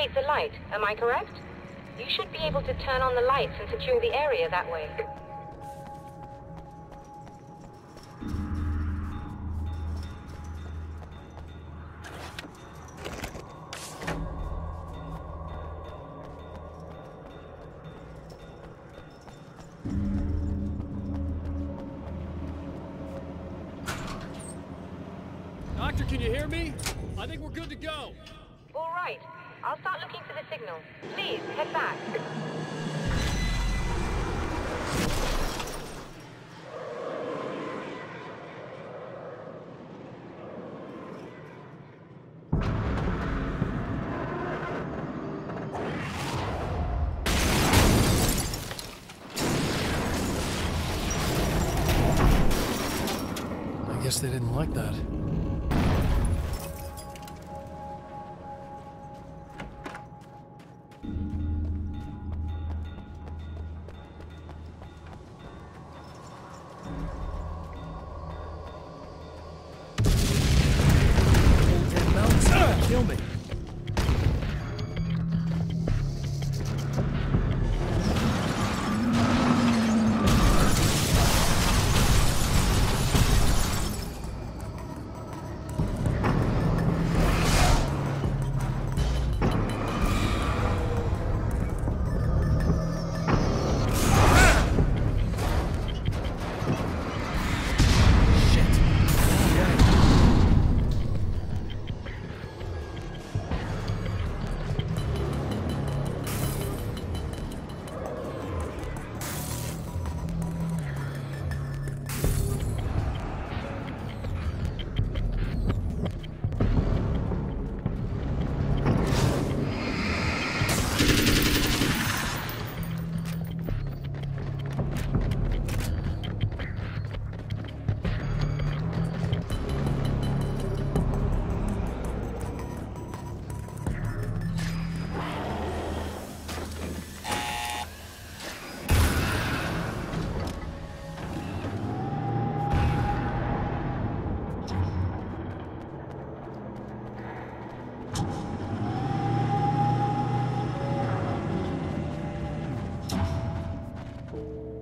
creates a light, am I correct? You should be able to turn on the lights and secure the area that way. Doctor, can you hear me? I think we're good to go. All right. I'll start looking for the signal. Please, head back. I guess they didn't like that. Kill me.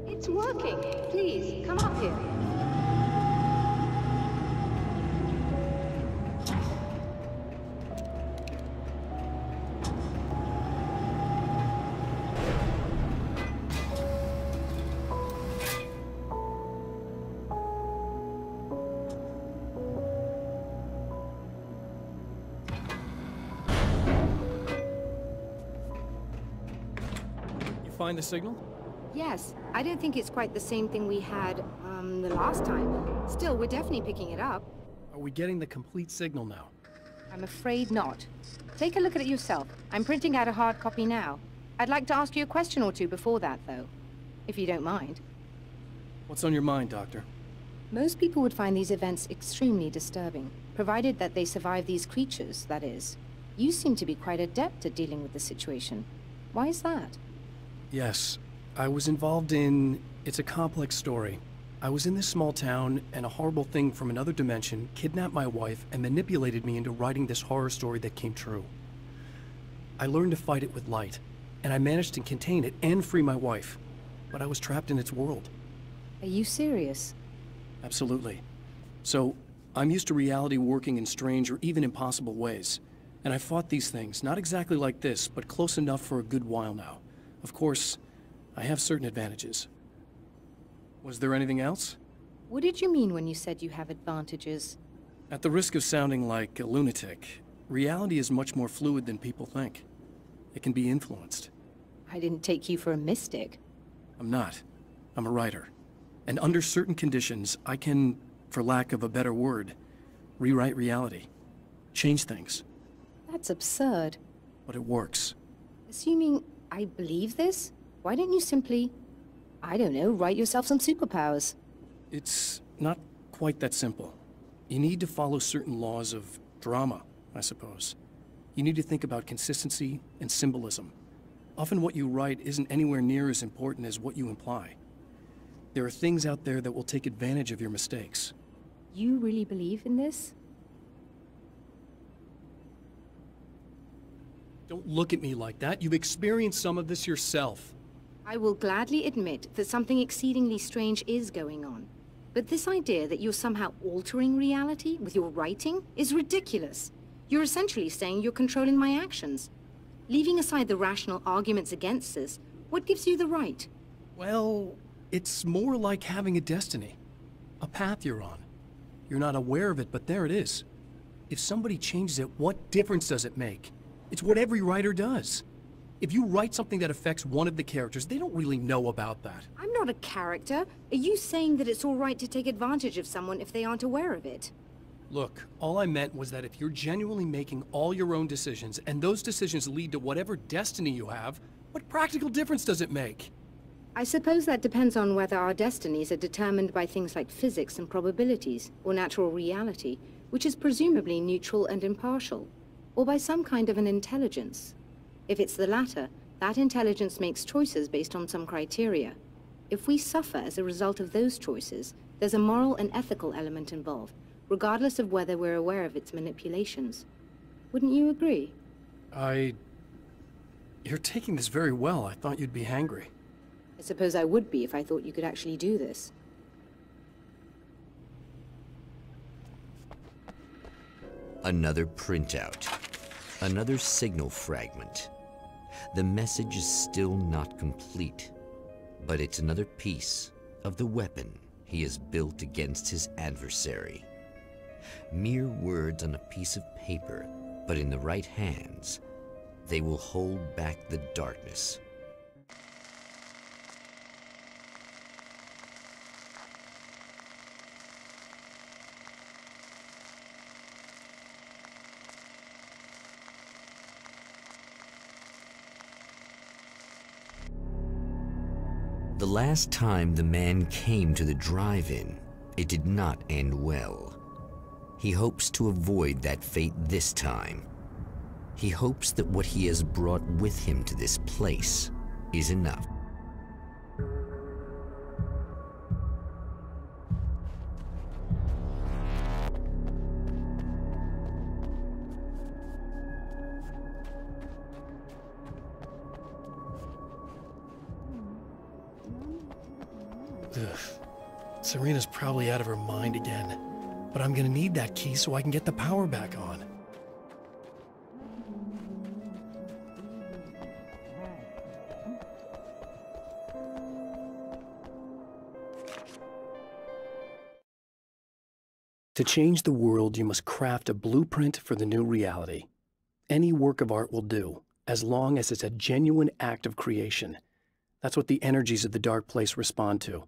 It's working. Please, come up here. You find the signal? Yes, I don't think it's quite the same thing we had, the last time. Still, we're definitely picking it up. Are we getting the complete signal now? I'm afraid not. Take a look at it yourself. I'm printing out a hard copy now. I'd like to ask you a question or two before that, though, if you don't mind. What's on your mind, Doctor? Most people would find these events extremely disturbing, provided that they survive these creatures, that is. You seem to be quite adept at dealing with the situation. Why is that? Yes. I was involved in... It's a complex story. I was in this small town, and a horrible thing from another dimension kidnapped my wife and manipulated me into writing this horror story that came true. I learned to fight it with light, and I managed to contain it and free my wife. But I was trapped in its world. Are you serious? Absolutely. So, I'm used to reality working in strange or even impossible ways. And I fought these things, not exactly like this, but close enough for a good while now. Of course, I have certain advantages. Was there anything else? What did you mean when you said you have advantages? At the risk of sounding like a lunatic, reality is much more fluid than people think. It can be influenced. I didn't take you for a mystic. I'm not. I'm a writer. And under certain conditions, I can, for lack of a better word, rewrite reality. Change things. That's absurd. But it works. Assuming I believe this, why don't you simply, I don't know, write yourself some superpowers? It's not quite that simple. You need to follow certain laws of drama, I suppose. You need to think about consistency and symbolism. Often what you write isn't anywhere near as important as what you imply. There are things out there that will take advantage of your mistakes. You really believe in this? Don't look at me like that. You've experienced some of this yourself. I will gladly admit that something exceedingly strange is going on. But this idea that you're somehow altering reality with your writing is ridiculous. You're essentially saying you're controlling my actions. Leaving aside the rational arguments against this, what gives you the right? Well, it's more like having a destiny. A path you're on. You're not aware of it, but there it is. If somebody changes it, what difference does it make? It's what every writer does. If you write something that affects one of the characters, they don't really know about that. I'm not a character. Are you saying that it's all right to take advantage of someone if they aren't aware of it? Look, all I meant was that if you're genuinely making all your own decisions, and those decisions lead to whatever destiny you have, what practical difference does it make? I suppose that depends on whether our destinies are determined by things like physics and probabilities, or natural reality, which is presumably neutral and impartial, or by some kind of an intelligence. If it's the latter, that intelligence makes choices based on some criteria. If we suffer as a result of those choices, there's a moral and ethical element involved, regardless of whether we're aware of its manipulations. Wouldn't you agree? You're taking this very well. I thought you'd be hangry. I suppose I would be if I thought you could actually do this. Another printout. Another signal fragment. The message is still not complete, but it's another piece of the weapon he has built against his adversary. Mere words on a piece of paper, but in the right hands, they will hold back the darkness. The last time the man came to the drive-in, it did not end well. He hopes to avoid that fate this time. He hopes that what he has brought with him to this place is enough. Ugh. Serena's probably out of her mind again. But I'm gonna need that key so I can get the power back on. To change the world, you must craft a blueprint for the new reality. Any work of art will do, as long as it's a genuine act of creation. That's what the energies of the dark place respond to.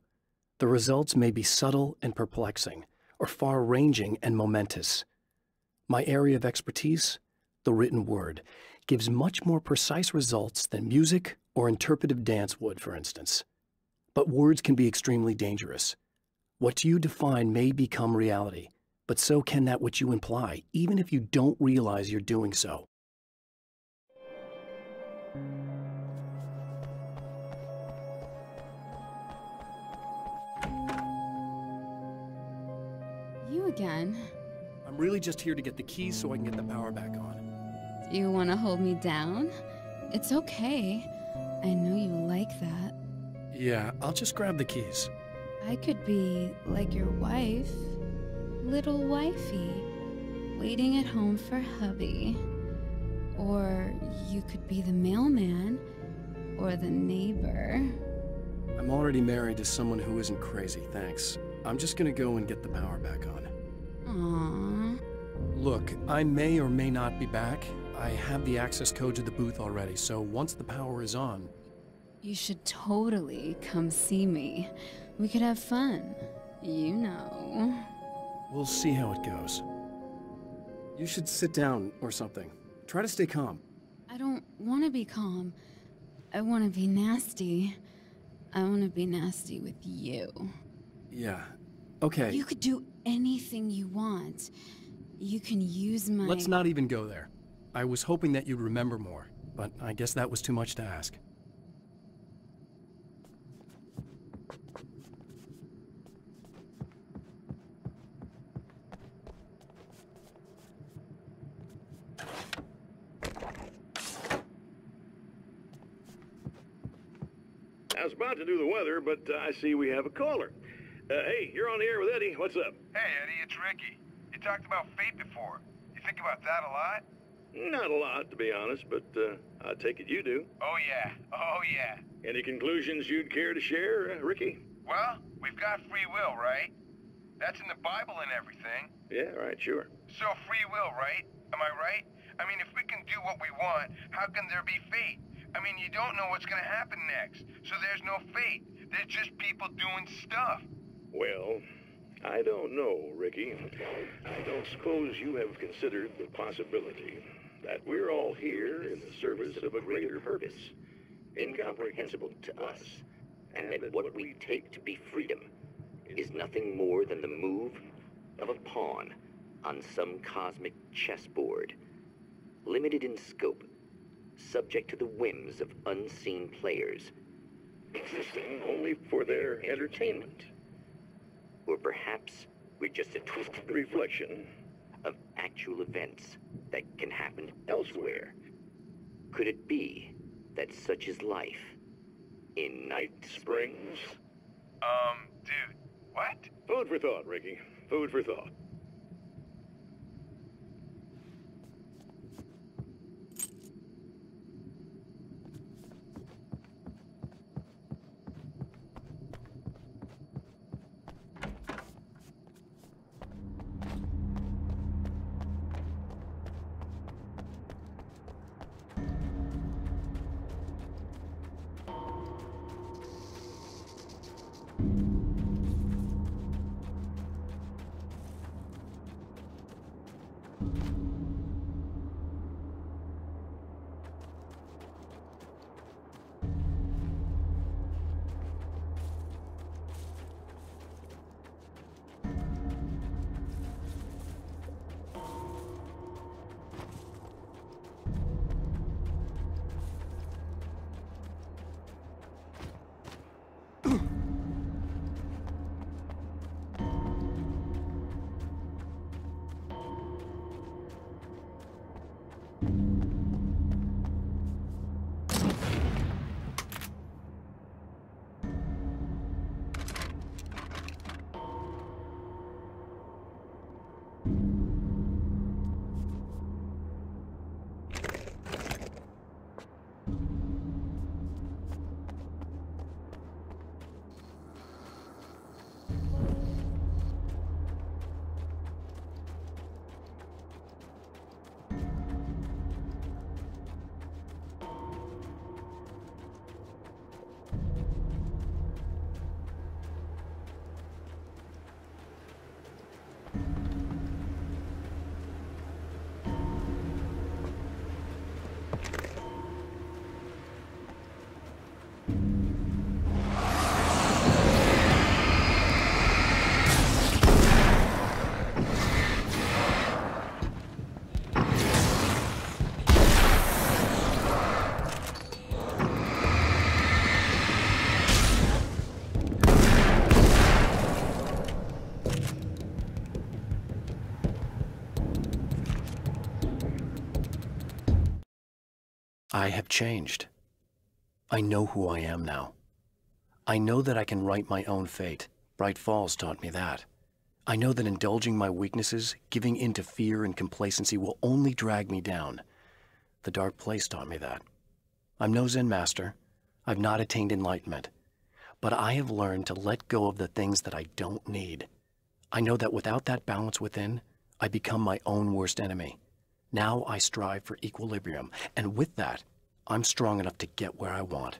The results may be subtle and perplexing, or far-ranging and momentous. My area of expertise, the written word, gives much more precise results than music or interpretive dance would, for instance. But words can be extremely dangerous. What you define may become reality, but so can that which you imply, even if you don't realize you're doing so. You again? I'm really just here to get the keys so I can get the power back on. Do you want to hold me down? It's okay. I know you like that. Yeah, I'll just grab the keys. I could be like your wife, little wifey, waiting at home for hubby. Or you could be the mailman, or the neighbor. I'm already married to someone who isn't crazy, thanks. I'm just gonna go and get the power back on. Aww. Look, I may or may not be back. I have the access code to the booth already, so once the power is on... You should totally come see me. We could have fun. You know. We'll see how it goes. You should sit down or something. Try to stay calm. I don't want to be calm. I want to be nasty. I want to be nasty with you. Yeah. Okay. You could do anything you want. You can use my... Let's not even go there. I was hoping that you'd remember more, but I guess that was too much to ask. I was about to do the weather, but I see we have a caller. Hey, you're on the air with Eddie. What's up? Hey, Eddie, it's Ricky. You talked about fate before. You think about that a lot? Not a lot, to be honest, but I take it you do. Oh, yeah. Oh, yeah. Any conclusions you'd care to share, Ricky? Well, we've got free will, right? That's in the Bible and everything. Yeah, right, sure. So free will, right? Am I right? I mean, if we can do what we want, how can there be fate? I mean, you don't know what's gonna happen next, so there's no fate. There's just people doing stuff. Well, I don't know, Ricky. I don't suppose you have considered the possibility that we're all here in the service of a greater purpose, incomprehensible to us, and that what we take to be freedom Is nothing more than the move of a pawn on some cosmic chessboard, limited in scope, subject to the whims of unseen players, existing only for their entertainment. or perhaps we're just a twisted Reflection of actual events that can happen elsewhere. Could it be that such is life in Night Springs. Dude, what? Food for thought, Ricky. Food for thought. I have changed. I know who I am now. I know that I can write my own fate. Bright Falls taught me that. I know that indulging my weaknesses, giving in to fear and complacency will only drag me down. The Dark Place taught me that. I'm no Zen master. I've not attained enlightenment. But I have learned to let go of the things that I don't need. I know that without that balance within, I become my own worst enemy. Now I strive for equilibrium, and with that, I'm strong enough to get where I want.